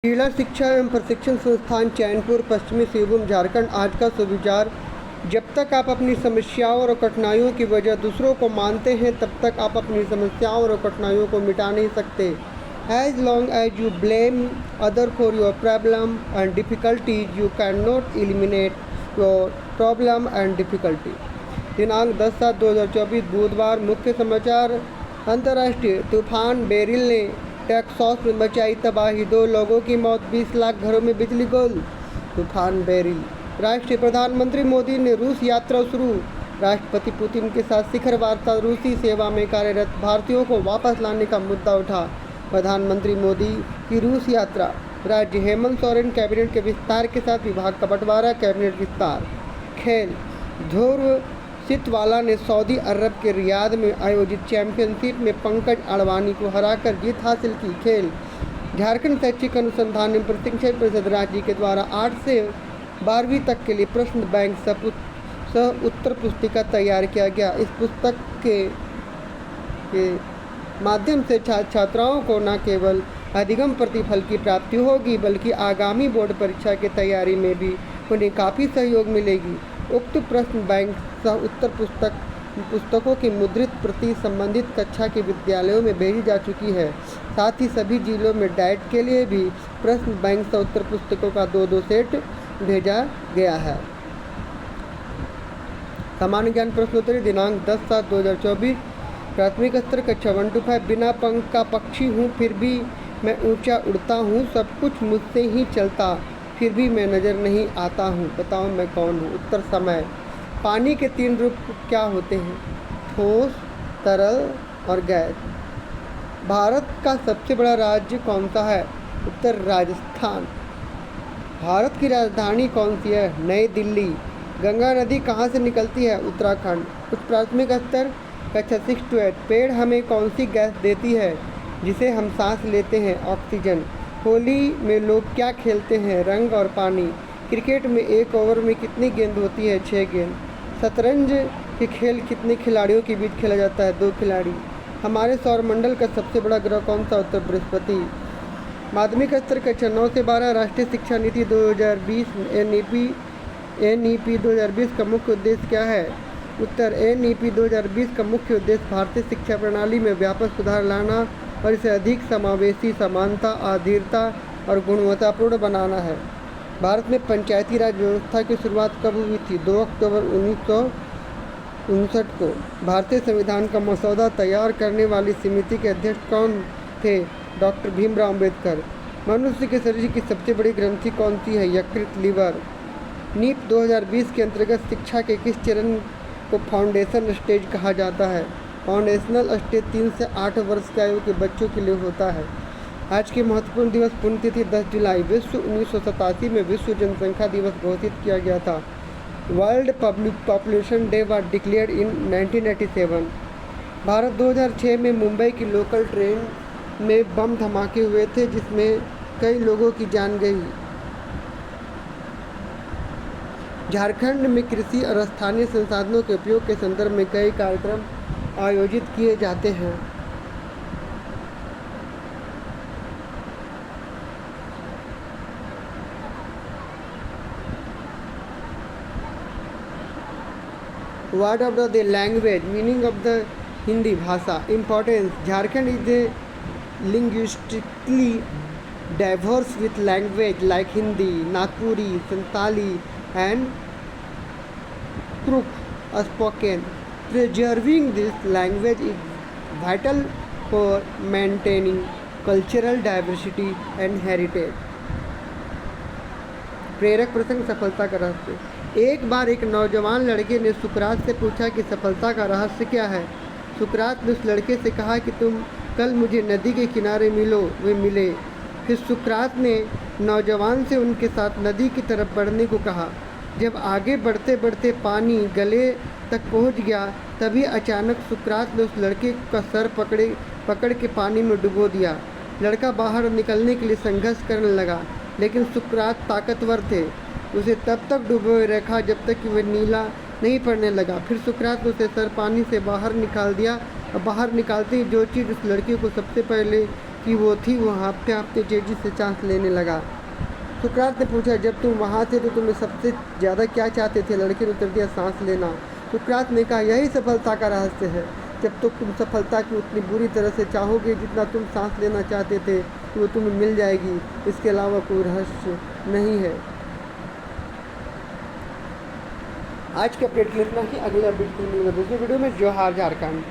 जिला शिक्षा एवं प्रशिक्षण संस्थान चैनपुर, पश्चिमी सिंहभूम, झारखंड। आज का सुविचार: जब तक आप अपनी समस्याओं और कठिनाइयों की वजह दूसरों को मानते हैं, तब तक आप अपनी समस्याओं और कठिनाइयों को मिटा नहीं सकते। As long as you blame other for your problem and difficulties, you can not eliminate your problem and difficulty. दिनांक 10/7/2024 बुधवार। मुख्य समाचार: अंतर्राष्ट्रीय तूफान बेरिल ने टेक्सास में मचाई तबाही, 2 लोगों की मौत, 20 लाख घरों में बिजली गुल। तूफान बेरिल। राष्ट्रीय प्रधानमंत्री मोदी ने रूस यात्रा शुरू, राष्ट्रपति पुतिन के साथ शिखर वार्ता। रूसी सेवा में कार्यरत भारतीयों को वापस लाने का मुद्दा उठा। प्रधानमंत्री मोदी की रूस यात्रा। राज्य: हेमंत सोरेन कैबिनेट के विस्तार के साथ विभाग का बंटवारा, कैबिनेट विस्तार। खेल: ध्रुव सितवाला ने सऊदी अरब के रियाद में आयोजित चैंपियनशिप में पंकज अडवाणी को हराकर जीत हासिल की। खेल: झारखंड शैक्षिक अनुसंधान एवं प्रशिक्षण परिषद राज्य के द्वारा 8 से 12वीं तक के लिए प्रश्न बैंक सह उत्तर पुस्तिका तैयार किया गया। इस पुस्तक के माध्यम से छात्र छात्राओं को न केवल अधिगम प्रतिफल की प्राप्ति होगी, बल्कि आगामी बोर्ड परीक्षा की तैयारी में भी उन्हें काफ़ी सहयोग मिलेगी। उक्त प्रश्न बैंक सह उत्तर पुस्तकों की मुद्रित प्रति संबंधित कक्षा के विद्यालयों में भेजी जा चुकी है। साथ ही सभी जिलों में डाइट के लिए भी प्रश्न बैंक सह उत्तर पुस्तकों का 2-2 सेट भेजा गया है। सामान्य ज्ञान प्रश्नोत्तरी दिनांक 10/7/2024। प्राथमिक स्तर कक्षा 1 to 5। बिना पंख का पक्षी हूँ, फिर भी मैं ऊंचा उड़ता हूँ, सब कुछ मुझसे ही चलता, फिर भी मैं नज़र नहीं आता हूँ, बताओ मैं कौन हूँ। उत्तर: समय। पानी के 3 रूप क्या होते हैं? ठोस, तरल और गैस। भारत का सबसे बड़ा राज्य कौन सा है? उत्तर: राजस्थान। भारत की राजधानी कौन सी है? नई दिल्ली। गंगा नदी कहाँ से निकलती है? उत्तराखंड। उच्च प्राथमिक स्तर कक्षा 6 to 8। पेड़ हमें कौन सी गैस देती है जिसे हम सांस लेते हैं? ऑक्सीजन। होली में लोग क्या खेलते हैं? रंग और पानी। क्रिकेट में 1 ओवर में कितनी गेंद होती है? 6 गेंद। शतरंज के खेल कितने खिलाड़ियों के बीच खेला जाता है? 2 खिलाड़ी। हमारे सौरमंडल का सबसे बड़ा ग्रह कौन सा? उत्तर: बृहस्पति। माध्यमिक स्तर कक्षा 9 से 12 राष्ट्रीय शिक्षा नीति 2020 NEP 2020 का मुख्य उद्देश्य क्या है? उत्तर: NEP 2020 का मुख्य उद्देश्य भारतीय शिक्षा प्रणाली में व्यापक सुधार लाना और इसे अधिक समावेशी, समानता, आधीरता और गुणवत्तापूर्ण बनाना है। भारत में पंचायती राज व्यवस्था की शुरुआत कब हुई थी? 2 अक्टूबर 1959 को। भारतीय संविधान का मसौदा तैयार करने वाली समिति के अध्यक्ष कौन थे? डॉक्टर भीमराव अम्बेडकर। मनुष्य के शरीर की सबसे बड़ी ग्रंथि कौन सी है? यकृत, लिवर। NEP 2020 के अंतर्गत शिक्षा के किस चरण को फाउंडेशन स्टेज कहा जाता है? फाउंडेशनल स्टेज 3 से 8 वर्ष की आयु के बच्चों के लिए होता है। आज के महत्वपूर्ण दिवस: पुण्यतिथि 10 जुलाई। विश्व 1987 में विश्व जनसंख्या दिवस घोषित किया गया था। World population day was declared इन 1987। भारत 2006 में मुंबई की लोकल ट्रेन में बम धमाके हुए थे, जिसमें कई लोगों की जान गई। झारखंड में कृषि और स्थानीय संसाधनों के उपयोग के संदर्भ में कई कार्यक्रम आयोजित किए जाते हैं। Word of the language, meaning of the Hindi भाषा। Importance: Jharkhand is a linguistically diverse with language like Hindi, Nagpuri, Santali and Kruk spoken. Preserving this language is vital for maintaining cultural diversity and heritage. प्रेरक प्रसंग: सफलता का रहस्य। एक बार एक नौजवान लड़के ने सुकरात से पूछा कि सफलता का रहस्य क्या है। सुकरात ने उस लड़के से कहा कि तुम कल मुझे नदी के किनारे मिलो। वे मिले। फिर सुकरात ने नौजवान से उनके साथ नदी की तरफ बढ़ने को कहा। जब आगे बढ़ते बढ़ते पानी गले तक पहुंच गया, तभी अचानक सुकरात ने उस लड़के का सर पकड़ के पानी में डुबो दिया। लड़का बाहर निकलने के लिए संघर्ष करने लगा, लेकिन सुकरात ताकतवर थे। उसे तब तक डुबोए रखा जब तक कि वह नीला नहीं पड़ने लगा। फिर सुकरात ने उसे सर पानी से बाहर निकाल दिया और बाहर निकालते ही जो चीज़ उस लड़के को सबसे पहले कि वो थी, वो हाँफते हाँफते तेजी से सांस लेने लगा। सुकरात ने पूछा, जब तुम वहाँ थे तो तुम्हें सबसे ज़्यादा क्या चाहते थे? लड़के ने उत्तर दिया, सांस लेना। सुकरात ने कहा, यही सफलता का रहस्य है। जब तक तुम सफलता की उतनी बुरी तरह से चाहोगे जितना तुम सांस लेना चाहते थे, तो वो तुम्हें मिल जाएगी। इसके अलावा कोई रहस्य नहीं है। आज के अपडेट के लिए इतना ही। अगले अपडेट को मिलेगा दूसरी वीडियो में। जोहार झारखंड।